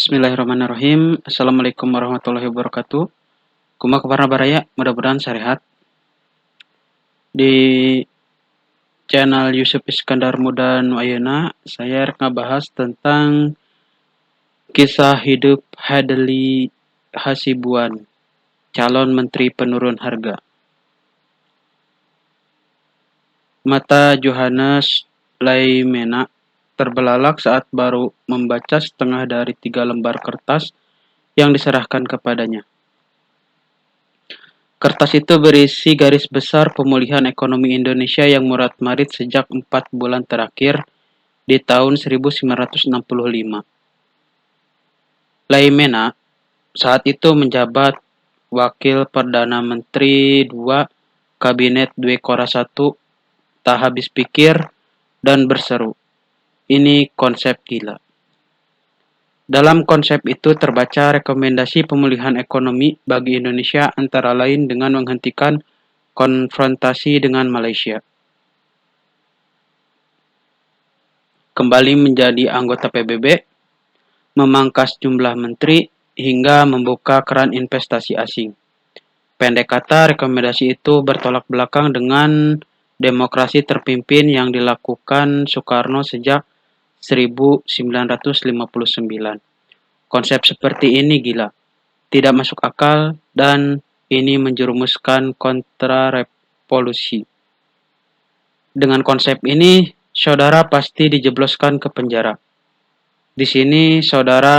Bismillahirrahmanirrahim. Assalamualaikum warahmatullahi wabarakatuh. Kumaha kabarna baraya? Mudah-mudahan sarehat. Di channel Yusuf Iskandar Muda nu ayeuna, saya rek ngabahas tentang kisah hidup Hadli Hasibuan, calon menteri penurun harga. Mata Johannes Laimena terbelalak saat baru membaca setengah dari 3 lembar kertas yang diserahkan kepadanya. Kertas itu berisi garis besar pemulihan ekonomi Indonesia yang murat-marit sejak 4 bulan terakhir di tahun 1965. Laimena saat itu menjabat Wakil Perdana Menteri 2 Kabinet Dwi Kora 1, tak habis pikir dan berseru, "Ini konsep gila." Dalam konsep itu terbaca rekomendasi pemulihan ekonomi bagi Indonesia antara lain dengan menghentikan konfrontasi dengan Malaysia, kembali menjadi anggota PBB, memangkas jumlah menteri, hingga membuka keran investasi asing. Pendek kata, rekomendasi itu bertolak belakang dengan demokrasi terpimpin yang dilakukan Soekarno sejak 1959. Konsep seperti ini gila, tidak masuk akal, dan ini menjerumuskan kontrarevolusi. Dengan konsep ini, saudara pasti dijebloskan ke penjara. Di sini, saudara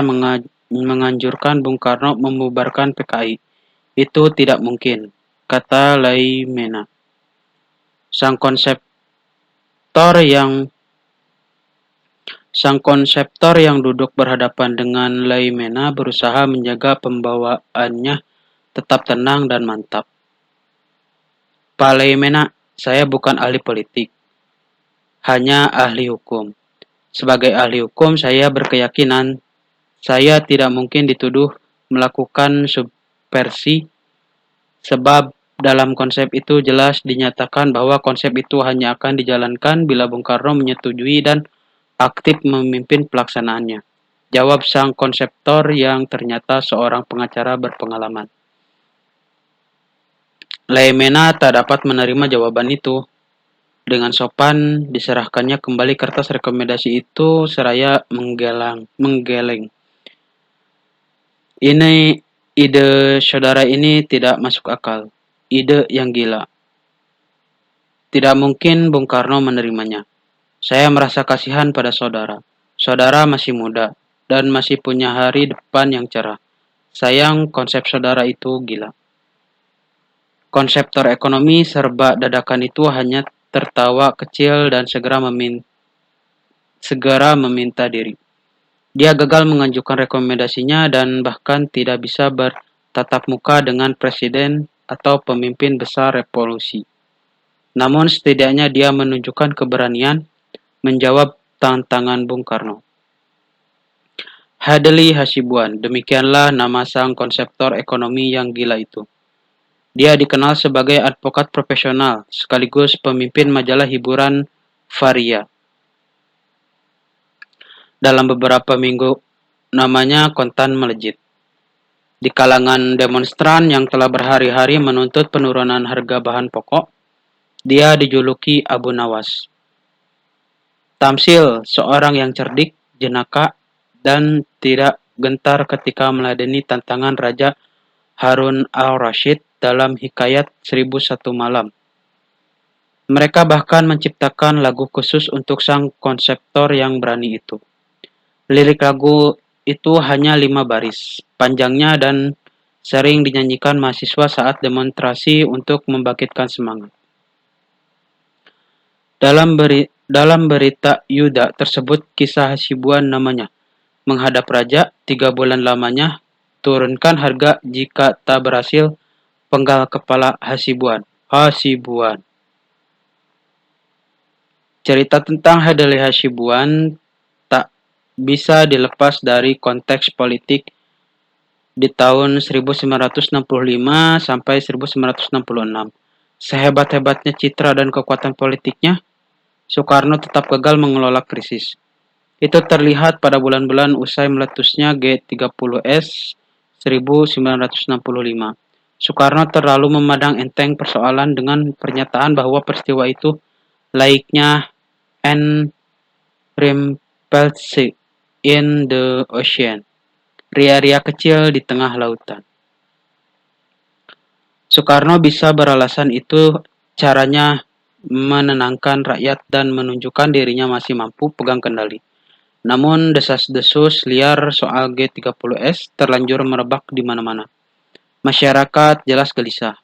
menganjurkan Bung Karno membubarkan PKI. Itu tidak mungkin, kata Laimena. Sang konseptor yang duduk berhadapan dengan Laimena berusaha menjaga pembawaannya tetap tenang dan mantap. Pak Laimena, saya bukan ahli politik, hanya ahli hukum. Sebagai ahli hukum, saya berkeyakinan saya tidak mungkin dituduh melakukan subversi, sebab dalam konsep itu jelas dinyatakan bahwa konsep itu hanya akan dijalankan bila Bung Karno menyetujui dan aktif memimpin pelaksanaannya. Jawab sang konseptor yang ternyata seorang pengacara berpengalaman. Laimena tak dapat menerima jawaban itu. Dengan sopan, diserahkannya kembali kertas rekomendasi itu seraya menggeleng. Ide saudara ini tidak masuk akal. Ide yang gila. Tidak mungkin Bung Karno menerimanya. Saya merasa kasihan pada saudara. Saudara masih muda dan masih punya hari depan yang cerah. Sayang konsep saudara itu gila. Konseptor ekonomi serba dadakan itu hanya tertawa kecil dan segera meminta diri. Dia gagal mengajukan rekomendasinya dan bahkan tidak bisa bertatap muka dengan presiden atau pemimpin besar revolusi. Namun setidaknya dia menunjukkan keberanian menjawab tantangan Bung Karno. Hadli Hasibuan, demikianlah nama sang konseptor ekonomi yang gila itu. Dia dikenal sebagai advokat profesional, sekaligus pemimpin majalah hiburan Varia. Dalam beberapa minggu, namanya kontan melejit. Di kalangan demonstran yang telah berhari-hari menuntut penurunan harga bahan pokok, dia dijuluki Abu Nawas. Tamsil seorang yang cerdik, jenaka, dan tidak gentar ketika meladeni tantangan Raja Harun al-Rashid dalam hikayat 1001 Malam. Mereka bahkan menciptakan lagu khusus untuk sang konseptor yang berani itu. Lirik lagu itu hanya 5 baris panjangnya dan sering dinyanyikan mahasiswa saat demonstrasi untuk membangkitkan semangat. Dalam berita Yuda tersebut kisah Hasibuan namanya. Menghadap raja, 3 bulan lamanya, turunkan harga jika tak berhasil penggal kepala Hasibuan. Hasibuan. Cerita tentang Hadli Hasibuan tak bisa dilepas dari konteks politik di tahun 1965 sampai 1966. Sehebat-hebatnya citra dan kekuatan politiknya, Soekarno tetap gagal mengelola krisis. Itu terlihat pada bulan-bulan usai meletusnya G30S 1965. Soekarno terlalu memandang enteng persoalan dengan pernyataan bahwa peristiwa itu laiknya an repulse in the ocean, ria-ria kecil di tengah lautan. Soekarno bisa beralasan itu caranya menenangkan rakyat dan menunjukkan dirinya masih mampu pegang kendali. Namun desas-desus liar soal G30S terlanjur merebak di mana-mana. Masyarakat jelas gelisah,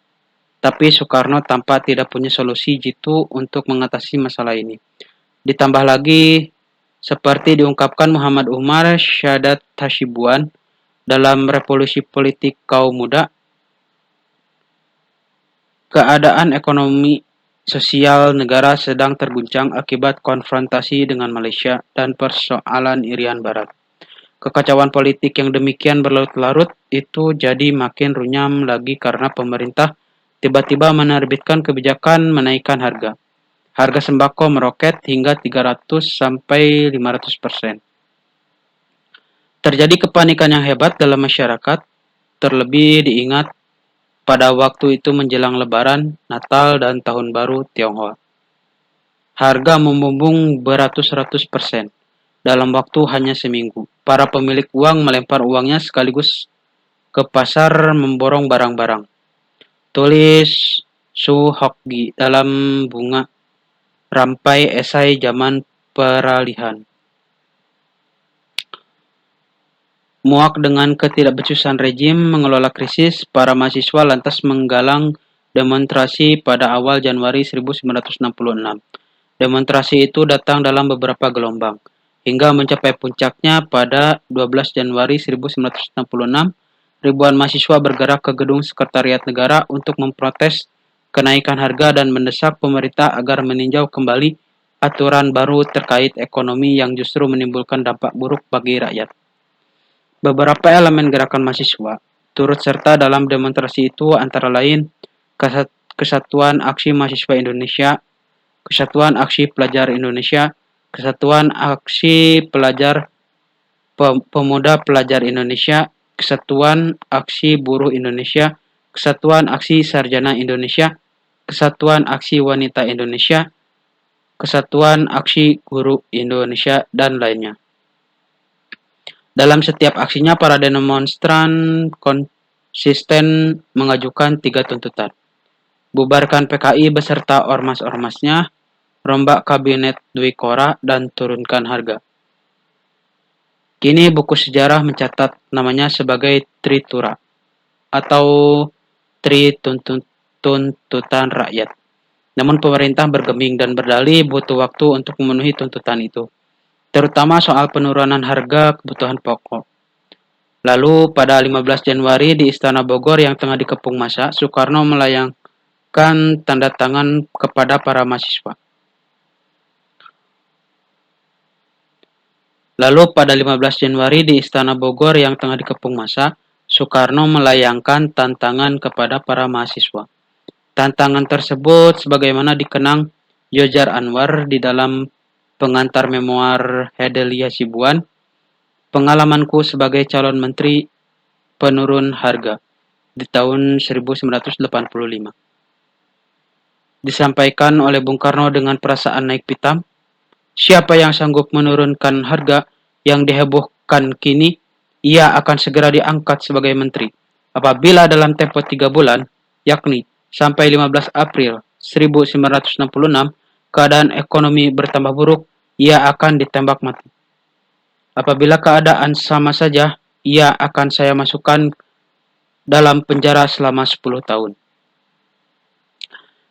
tapi Soekarno tampak tidak punya solusi jitu untuk mengatasi masalah ini. Ditambah lagi, seperti diungkapkan Muhammad Umar Syadat Hasibuan dalam Revolusi Politik Kaum Muda, keadaan ekonomi sosial negara sedang terguncang akibat konfrontasi dengan Malaysia dan persoalan Irian Barat. Kekacauan politik yang demikian berlarut-larut itu jadi makin runyam lagi karena pemerintah tiba-tiba menerbitkan kebijakan menaikkan harga. Harga sembako meroket hingga 300 sampai 500%. Terjadi kepanikan yang hebat dalam masyarakat, terlebih diingat pada waktu itu menjelang Lebaran, Natal, dan Tahun Baru Tionghoa. Harga membumbung beratus-ratus% dalam waktu hanya seminggu. Para pemilik uang melempar uangnya sekaligus ke pasar memborong barang-barang. Tulis Su Hokgi dalam Bunga Rampai Esai Zaman Peralihan. Muak dengan ketidakbecusan rejim mengelola krisis, para mahasiswa lantas menggalang demonstrasi pada awal Januari 1966. Demonstrasi itu datang dalam beberapa gelombang, hingga mencapai puncaknya pada 12 Januari 1966. Ribuan mahasiswa bergerak ke gedung Sekretariat Negara untuk memprotes kenaikan harga dan mendesak pemerintah agar meninjau kembali aturan baru terkait ekonomi yang justru menimbulkan dampak buruk bagi rakyat. Beberapa elemen gerakan mahasiswa turut serta dalam demonstrasi itu antara lain Kesatuan Aksi Mahasiswa Indonesia, Kesatuan Aksi Pelajar Indonesia, Kesatuan Aksi Pemuda Pelajar Indonesia, Kesatuan Aksi Buruh Indonesia, Kesatuan Aksi Sarjana Indonesia, Kesatuan Aksi Wanita Indonesia, Kesatuan Aksi Guru Indonesia, dan lainnya. Dalam setiap aksinya, para demonstran konsisten mengajukan 3 tuntutan. Bubarkan PKI beserta ormas-ormasnya, rombak kabinet Dwi Korah, dan turunkan harga. Kini buku sejarah mencatat namanya sebagai Tritura atau Tri Tuntutan Rakyat. Namun pemerintah bergeming dan berdalih butuh waktu untuk memenuhi tuntutan itu, terutama soal penurunan harga kebutuhan pokok. Lalu pada 15 Januari di Istana Bogor yang tengah dikepung massa, Soekarno melayangkan tanda tangan kepada para mahasiswa. Lalu pada 15 Januari di Istana Bogor yang tengah dikepung massa, Soekarno melayangkan tantangan kepada para mahasiswa. Tantangan tersebut sebagaimana dikenang Yojar Anwar di dalam pengantar memoir Hedelia Sibuan, Pengalamanku sebagai calon menteri penurun harga di tahun 1985. Disampaikan oleh Bung Karno dengan perasaan naik pitam. Siapa yang sanggup menurunkan harga yang dihebohkan kini, ia akan segera diangkat sebagai menteri. Apabila dalam tempo 3 bulan, yakni sampai 15 April 1966, keadaan ekonomi bertambah buruk, ia akan ditembak mati. Apabila keadaan sama saja, ia akan saya masukkan dalam penjara selama 10 tahun.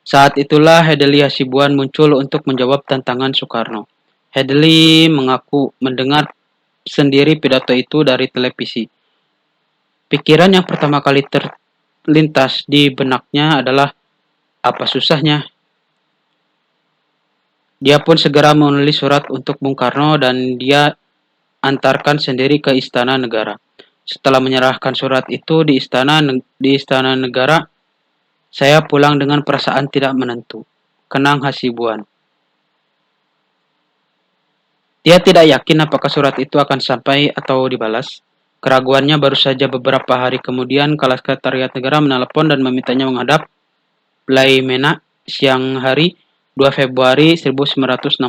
Saat itulah Hedelia Sibuan muncul untuk menjawab tantangan Soekarno. Hedley mengaku mendengar sendiri pidato itu dari televisi. Pikiran yang pertama kali terlintas di benaknya adalah, apa susahnya? Dia pun segera menulis surat untuk Bung Karno dan dia antarkan sendiri ke Istana Negara. Setelah menyerahkan surat itu di Istana Negara, saya pulang dengan perasaan tidak menentu. Kenang Hasibuan. Dia tidak yakin apakah surat itu akan sampai atau dibalas. Keraguannya baru saja beberapa hari kemudian kala Sekretariat Negara menelepon dan memintanya menghadap Laimena siang hari 2 Februari 1966.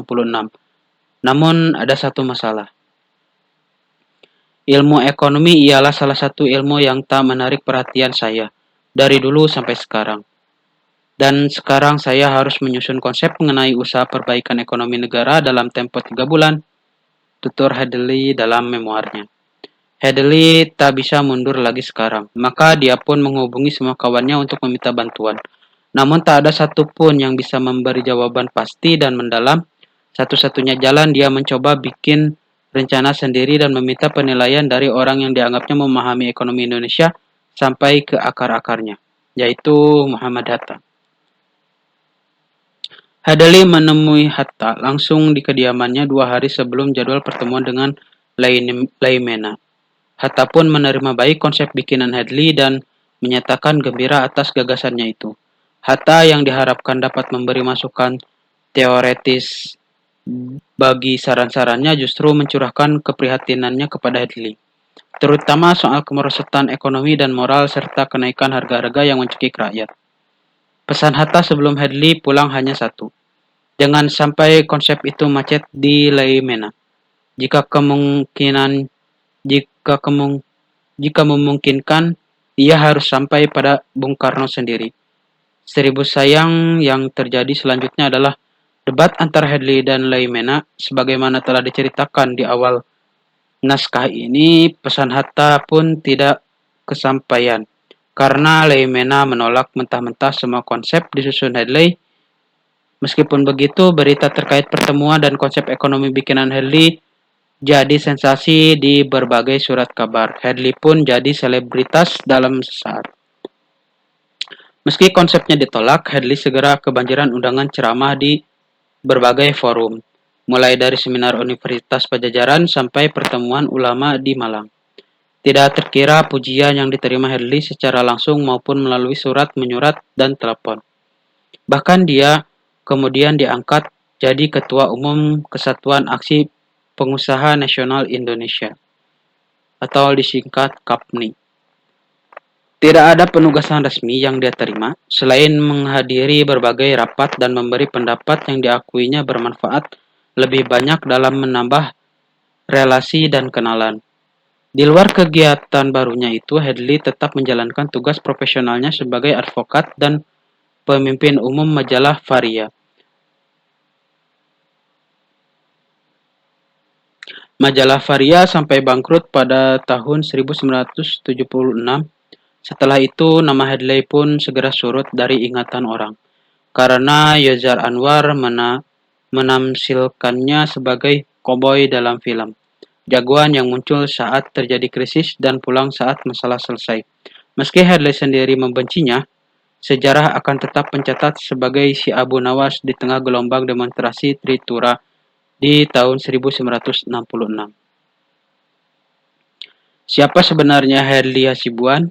Namun ada satu masalah. Ilmu ekonomi ialah salah satu ilmu yang tak menarik perhatian saya dari dulu sampai sekarang. Dan sekarang saya harus menyusun konsep mengenai usaha perbaikan ekonomi negara dalam tempo 3 bulan, tutur Hadley dalam memoarnya. Hadley tak bisa mundur lagi sekarang, maka dia pun menghubungi semua kawannya untuk meminta bantuan. Namun tak ada satupun yang bisa memberi jawaban pasti dan mendalam. Satu-satunya jalan dia mencoba bikin rencana sendiri dan meminta penilaian dari orang yang dianggapnya memahami ekonomi Indonesia sampai ke akar-akarnya, yaitu Muhammad Hatta. Hadley menemui Hatta langsung di kediamannya 2 hari sebelum jadwal pertemuan dengan Laimena. Hatta pun menerima baik konsep bikinan Hadley dan menyatakan gembira atas gagasannya itu. Hatta yang diharapkan dapat memberi masukan teoretis bagi saran-sarannya justru mencurahkan keprihatinannya kepada Hadley, terutama soal kemerosotan ekonomi dan moral serta kenaikan harga-harga yang mencekik rakyat. Pesan Hatta sebelum Hadley pulang hanya satu. Jangan sampai konsep itu macet di Laimena. Jika kemungkinan jika kemung, jika memungkinkan, ia harus sampai pada Bung Karno sendiri. Seribu sayang yang terjadi selanjutnya adalah debat antara Hadley dan Laimena. Sebagaimana telah diceritakan di awal naskah ini, pesan Hatta pun tidak kesampaian karena Laimena menolak mentah-mentah semua konsep disusun Hadley. Meskipun begitu, berita terkait pertemuan dan konsep ekonomi bikinan Hadley jadi sensasi di berbagai surat kabar. Hadley pun jadi selebritas dalam sesaat. Meski konsepnya ditolak, Hadley segera kebanjiran undangan ceramah di berbagai forum, mulai dari seminar Universitas Pajajaran sampai pertemuan ulama di Malang. Tidak terkira pujian yang diterima Hadley secara langsung maupun melalui surat menyurat dan telepon. Bahkan dia kemudian diangkat jadi Ketua Umum Kesatuan Aksi Pengusaha Nasional Indonesia atau disingkat KAPNI. Tidak ada penugasan resmi yang dia terima selain menghadiri berbagai rapat dan memberi pendapat yang diakuinya bermanfaat lebih banyak dalam menambah relasi dan kenalan. Di luar kegiatan barunya itu, Hadley tetap menjalankan tugas profesionalnya sebagai advokat dan pemimpin umum majalah Varia. Majalah Varia sampai bangkrut pada tahun 1976. Setelah itu, nama Hadley pun segera surut dari ingatan orang, karena Yozar Anwar menamsilkannya sebagai koboi dalam film. Jagoan yang muncul saat terjadi krisis dan pulang saat masalah selesai. Meski Hadley sendiri membencinya, sejarah akan tetap mencatat sebagai si Abu Nawas di tengah gelombang demonstrasi Tritura di tahun 1966. Siapa sebenarnya Hadley Hasibuan?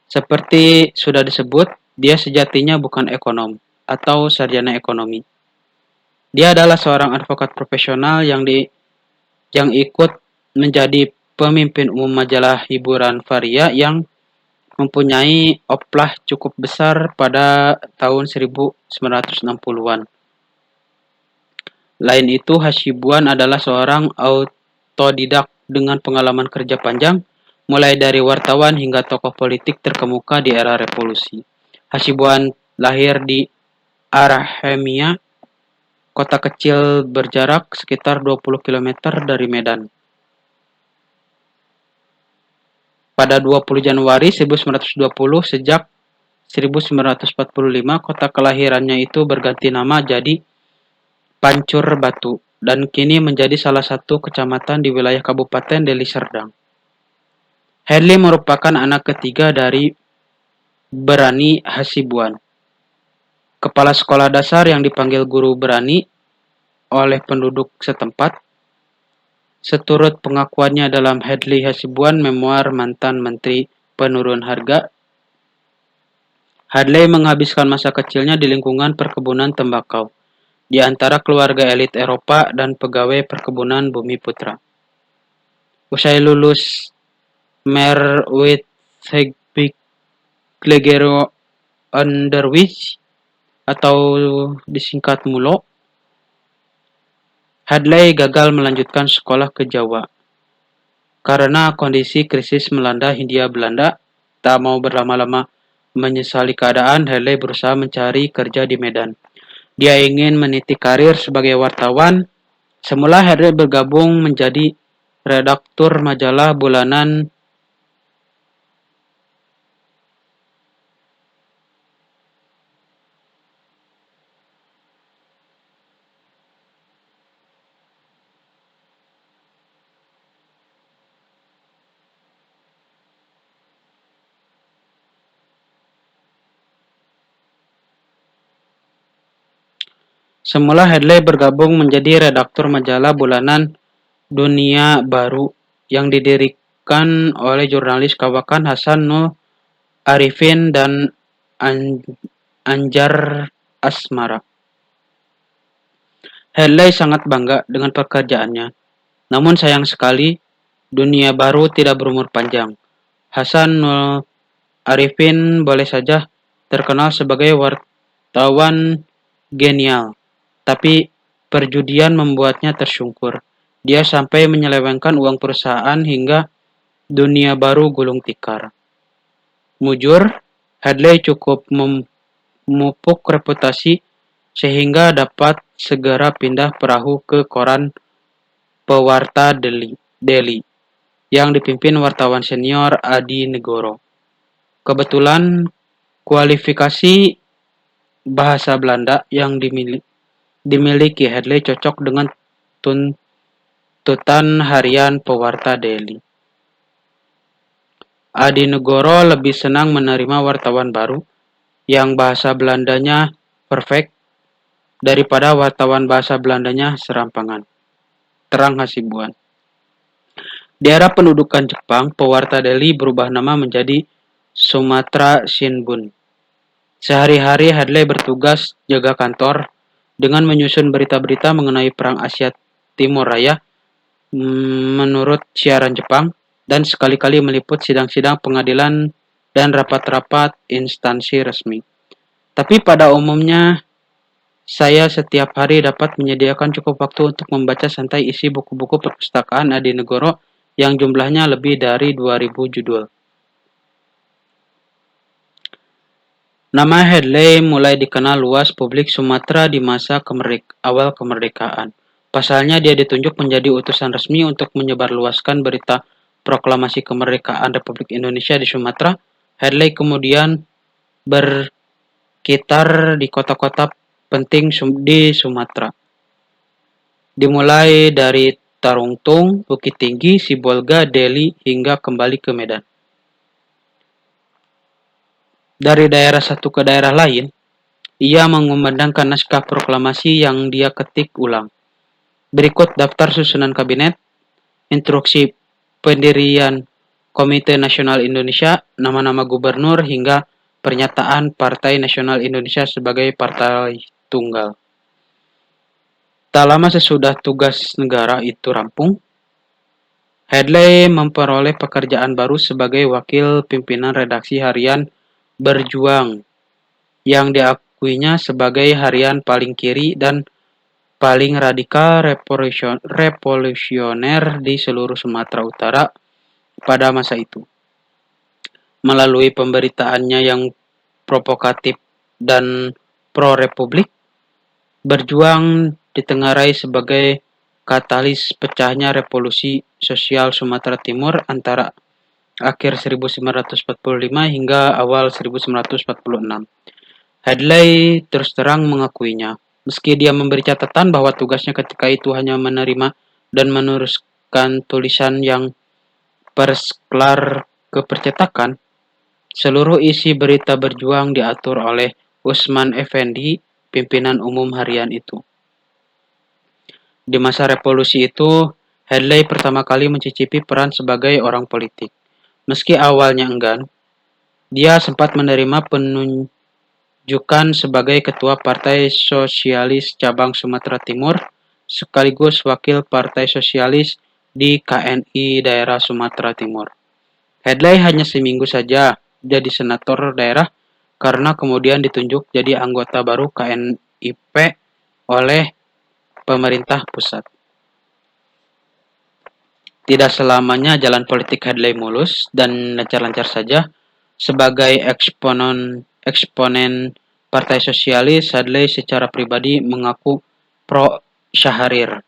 Seperti sudah disebut, dia sejatinya bukan ekonom atau sarjana ekonomi. Dia adalah seorang advokat profesional yang ikut menjadi pemimpin umum majalah hiburan Varia yang mempunyai oplah cukup besar pada tahun 1960-an. Lain itu, Hasibuan adalah seorang autodidak dengan pengalaman kerja panjang, mulai dari wartawan hingga tokoh politik terkemuka di era revolusi. Hasibuan lahir di Arahemia, kota kecil berjarak sekitar 20 km dari Medan. Pada 20 Januari 1920, sejak 1945, kota kelahirannya itu berganti nama jadi Pancur Batu dan kini menjadi salah satu kecamatan di wilayah Kabupaten Deli Serdang. Hadley merupakan anak ketiga dari Berani Hasibuan, kepala sekolah dasar yang dipanggil Guru Berani oleh penduduk setempat. Seturut pengakuannya dalam Hadley Hasibuan, memoir mantan Menteri Penurun Harga, Hadley menghabiskan masa kecilnya di lingkungan perkebunan tembakau. di antara keluarga elit Eropa dan pegawai perkebunan Bumi Putra. Usai lulus Meerwijkheidbeek Legero Onderwijs atau disingkat MULO, Hadley gagal melanjutkan sekolah ke Jawa. Karena kondisi krisis melanda Hindia Belanda, tak mau berlama-lama menyesali keadaan, Hadley berusaha mencari kerja di Medan. Dia ingin meniti karir sebagai wartawan. Semula Hadley bergabung menjadi redaktur majalah bulanan Semula Hadley bergabung menjadi redaktur majalah bulanan Dunia Baru yang didirikan oleh jurnalis kawakan Hasan Nur Arifin dan Anjar Asmara. Hadley sangat bangga dengan pekerjaannya. Namun sayang sekali, Dunia Baru tidak berumur panjang. Hasan Nur Arifin boleh saja terkenal sebagai wartawan genial, tapi perjudian membuatnya tersungkur. Dia sampai menyelewengkan uang perusahaan hingga Dunia Baru gulung tikar. Mujur, Hadley cukup memupuk reputasi sehingga dapat segera pindah perahu ke koran Pewarta Delhi yang dipimpin wartawan senior Adi Negoro. Kebetulan kualifikasi bahasa Belanda yang dimiliki Hadley cocok dengan tuntutan harian Pewarta Delhi. Adi Negoro lebih senang menerima wartawan baru yang bahasa Belandanya perfect daripada wartawan bahasa Belandanya serampangan. Terang Hasibuan. Di era pendudukan Jepang, Pewarta Delhi berubah nama menjadi Sumatra Shinbun. Sehari-hari Hadley bertugas jaga kantor dengan menyusun berita-berita mengenai Perang Asia Timur Raya menurut siaran Jepang dan sekali-kali meliput sidang-sidang pengadilan dan rapat-rapat instansi resmi. Tapi pada umumnya, saya setiap hari dapat menyediakan cukup waktu untuk membaca santai isi buku-buku perpustakaan Adi Negoro yang jumlahnya lebih dari 2000 judul. Nama Hadley mulai dikenal luas publik Sumatera di masa awal kemerdekaan. Pasalnya dia ditunjuk menjadi utusan resmi untuk menyebarluaskan berita proklamasi kemerdekaan Republik Indonesia di Sumatera. Hadley kemudian berkitar di kota-kota penting di Sumatera. Dimulai dari Tarungtung, Bukit Tinggi, Sibolga, Delhi, hingga kembali ke Medan. Dari daerah satu ke daerah lain, ia mengumandangkan naskah proklamasi yang dia ketik ulang. Berikut daftar susunan kabinet, instruksi pendirian Komite Nasional Indonesia, nama-nama gubernur, hingga pernyataan Partai Nasional Indonesia sebagai partai tunggal. Tak lama sesudah tugas negara itu rampung, Hadley memperoleh pekerjaan baru sebagai wakil pimpinan redaksi harian Berjuang yang diakuinya sebagai harian paling kiri dan paling radikal revolusioner di seluruh Sumatera Utara pada masa itu. Melalui pemberitaannya yang provokatif dan pro-republik, Berjuang ditengarai sebagai katalis pecahnya revolusi sosial Sumatera Timur antara akhir 1945 hingga awal 1946. Hadley terus terang mengakuinya, meski dia memberi catatan bahwa tugasnya ketika itu hanya menerima dan meneruskan tulisan yang persklar ke percetakan. Seluruh isi berita Berjuang diatur oleh Usman Effendi, pimpinan umum harian itu. Di masa revolusi itu, Hadley pertama kali mencicipi peran sebagai orang politik. Meski awalnya enggan, dia sempat menerima diajukan sebagai Ketua Partai Sosialis Cabang Sumatera Timur, sekaligus Wakil Partai Sosialis di KNI Daerah Sumatera Timur. Hadley hanya seminggu saja jadi senator daerah karena kemudian ditunjuk jadi anggota baru KNIP oleh pemerintah pusat. Tidak selamanya jalan politik Hadley mulus dan lancar-lancar saja. Sebagai eksponen Partai Sosialis, Hadley secara pribadi mengaku pro Syahrir.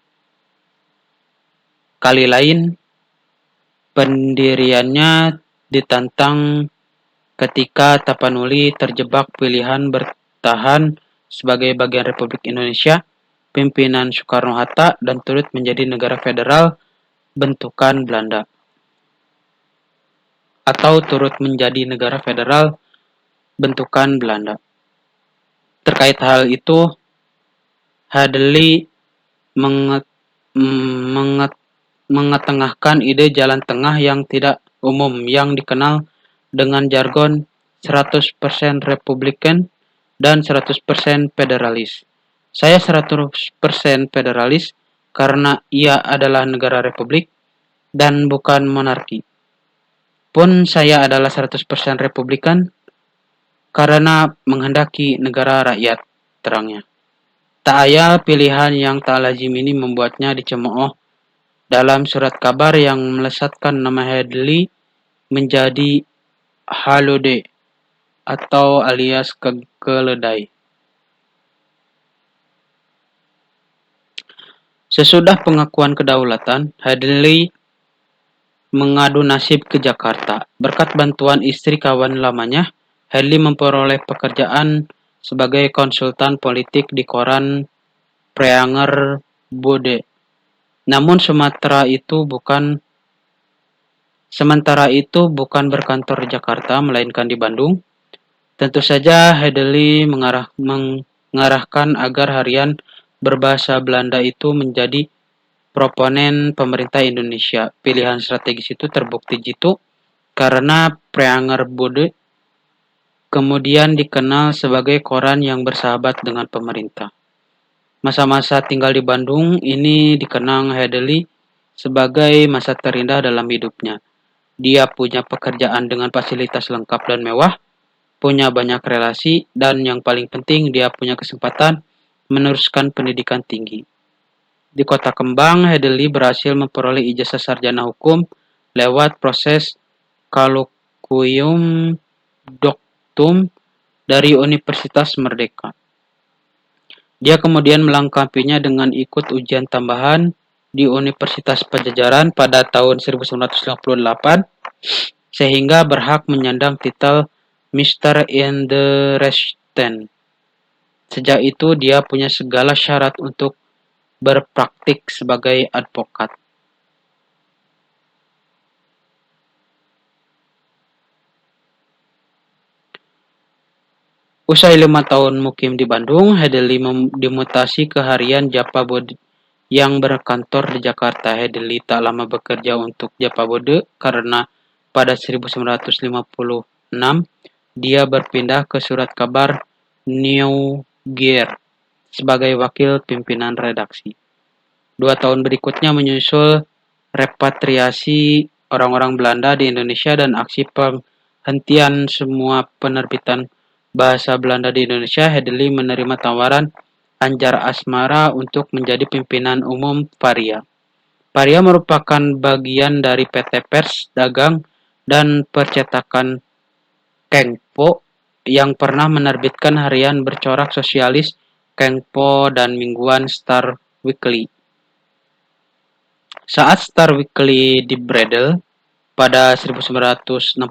Kali lain, pendiriannya ditantang ketika Tapanuli terjebak pilihan bertahan sebagai bagian Republik Indonesia, pimpinan Soekarno-Hatta, dan turut menjadi negara federal bentukan Belanda. Atau turut menjadi negara federal bentukan Belanda. Terkait hal itu, Hadley mengetengahkan ide jalan tengah yang tidak umum yang dikenal dengan jargon 100% Republikan dan 100% federalis. Saya 100% federalis karena ia adalah negara republik dan bukan monarki. Pun saya adalah 100% Republikan karena menghendaki negara rakyat, terangnya. Tak ada pilihan yang tak lazim ini membuatnya dicemooh dalam surat kabar yang melesatkan nama Hadley menjadi Halode atau alias keledai. Sesudah pengakuan kedaulatan, Hadley mengadu nasib ke Jakarta. Berkat bantuan istri kawan lamanya, Hadley memperoleh pekerjaan sebagai konsultan politik di koran Preanger Bode. Namun sementara itu bukan berkantor di Jakarta, melainkan di Bandung. Tentu saja Hadley mengarahkan agar harian berbahasa Belanda itu menjadi proponen pemerintah Indonesia. Pilihan strategis itu terbukti jitu karena Preanger Bode kemudian dikenal sebagai koran yang bersahabat dengan pemerintah. Masa-masa tinggal di Bandung ini dikenang Hadley sebagai masa terindah dalam hidupnya. Dia punya pekerjaan dengan fasilitas lengkap dan mewah, punya banyak relasi, dan yang paling penting dia punya kesempatan meneruskan pendidikan tinggi. Di Kota Kembang, Hadley berhasil memperoleh ijazah sarjana hukum lewat proses Colloquium Doctum dari Universitas Merdeka. Dia kemudian melengkapinya dengan ikut ujian tambahan di Universitas Pajajaran pada tahun 1958 sehingga berhak menyandang titel Mr. in the Rechten. Sejak itu dia punya segala syarat untuk berpraktik sebagai advokat. Usai 5 tahun mukim di Bandung, Hadley dimutasi ke harian Japabode yang berkantor di Jakarta. Hadley tak lama bekerja untuk Japabode karena pada 1956 dia berpindah ke surat kabar New Gear sebagai wakil pimpinan redaksi. 2 tahun berikutnya menyusul repatriasi orang-orang Belanda di Indonesia dan aksi penghentian semua penerbitan bahasa Belanda di Indonesia, Hadley menerima tawaran Anjar Asmara untuk menjadi pimpinan umum Varia. Varia merupakan bagian dari PT Pers, Dagang, dan Percetakan Kengpo yang pernah menerbitkan harian bercorak sosialis Kengpo dan mingguan Star Weekly. Saat Star Weekly dibredel pada 1961,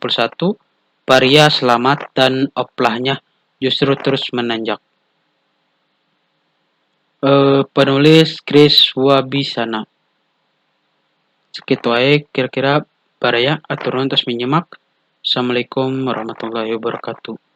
Varia selamat dan oplahnya justru terus menanjak. Penulis Chris Wabisana. Sekitu aja kira-kira Varia aturun terus menyimak. Assalamualaikum warahmatullahi wabarakatuh.